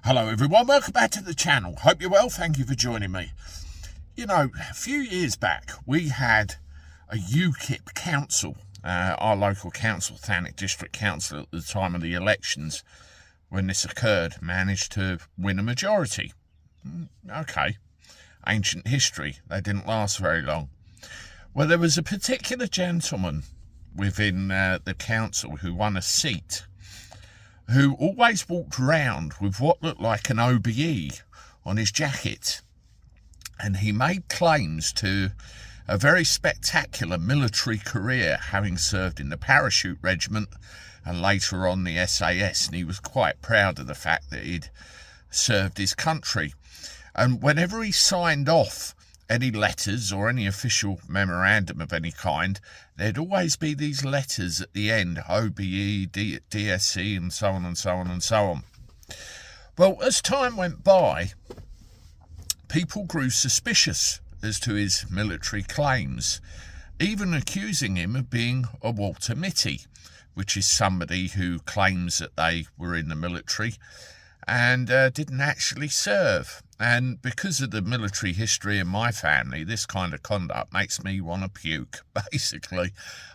Hello everyone, welcome back to the channel. Hope you're well, thank you for joining me. You know, a few years back we had a UKIP council, our local council, Thanet District Council at the time of the elections, when this occurred, managed to win a majority. Okay, ancient history, they didn't last very long. Well, there was a particular gentleman within the council who won a seat, who always walked around with what looked like an OBE on his jacket. And he made claims to a very spectacular military career, having served in the parachute regiment and later on the SAS. And he was quite proud of the fact that he'd served his country. And whenever he signed off any letters or any official memorandum of any kind, there'd always be these letters at the end, OBE, DSC, and so on and so on and so on. Well, as time went by, people grew suspicious as to his military claims, even accusing him of being a Walter Mitty, which is somebody who claims that they were in the military and didn't actually serve. And because of the military history in my family, this kind of conduct makes me want to puke. Basically,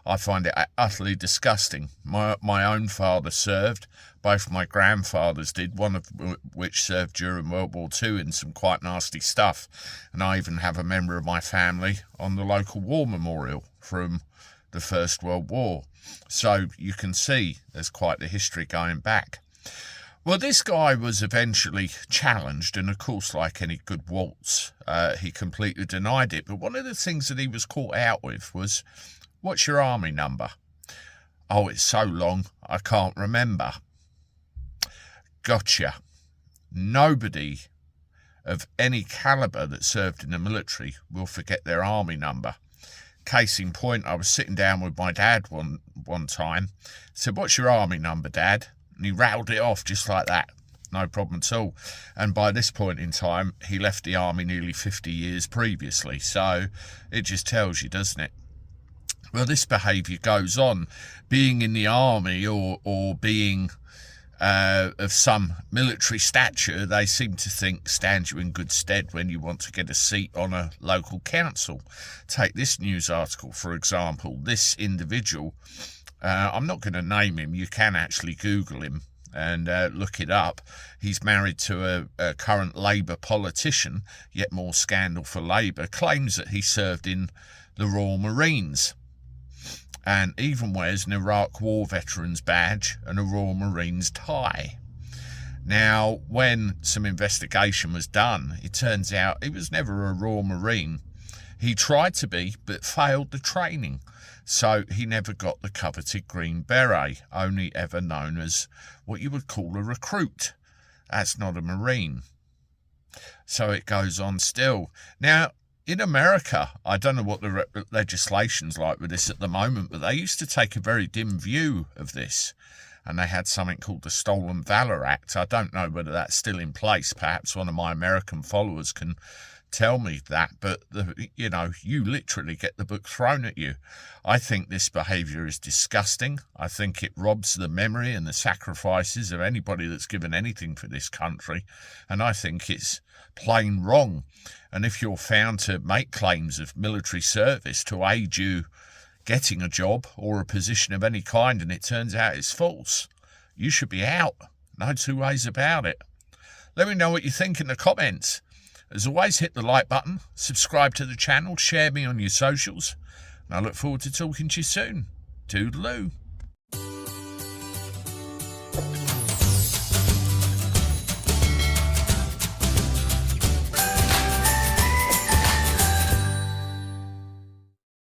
I find it utterly disgusting. My own father served, both my grandfathers did, one of which served during World War II in some quite nasty stuff. And I even have a member of my family on the local war memorial from the First World War. So you can see there's quite the history going back. Well, this guy was eventually challenged, and of course, like any good waltz, he completely denied it. But one of the things that he was caught out with was, what's your army number? Oh, it's so long, I can't remember. Gotcha. Nobody of any calibre that served in the military will forget their army number. Case in point, I was sitting down with my dad one time. I said, what's your army number, Dad? And he rattled it off just like that. No problem at all. And by this point in time, he left the army nearly 50 years previously. So it just tells you, doesn't it? Well, this behaviour goes on. Being in the army or being of some military stature, they seem to think stands you in good stead when you want to get a seat on a local council. Take this news article, for example. This individual, I'm not going to name him, you can actually Google him and look it up. He's married to a current Labour politician, yet more scandal for Labour, claims that he served in the Royal Marines and even wears an Iraq War Veterans badge and a Royal Marines tie. Now, when some investigation was done, it turns out he was never a Royal Marine. He tried to be, but failed the training. So he never got the coveted green beret, only ever known as what you would call a recruit. That's not a Marine. So it goes on still. Now, in America, I don't know what the legislation's like with this at the moment, but they used to take a very dim view of this. And they had something called the Stolen Valor Act. I don't know whether that's still in place. Perhaps one of my American followers can tell me that, but you literally get the book thrown at you. I think this behaviour is disgusting. I think it robs the memory and the sacrifices of anybody that's given anything for this country, and I think it's plain wrong. And if you're found to make claims of military service to aid you getting a job or a position of any kind, and it turns out it's false, you should be out. No two ways about it. Let me know what you think in the comments. As always, hit the like button, subscribe to the channel, share me on your socials, and I look forward to talking to you soon. Toodaloo.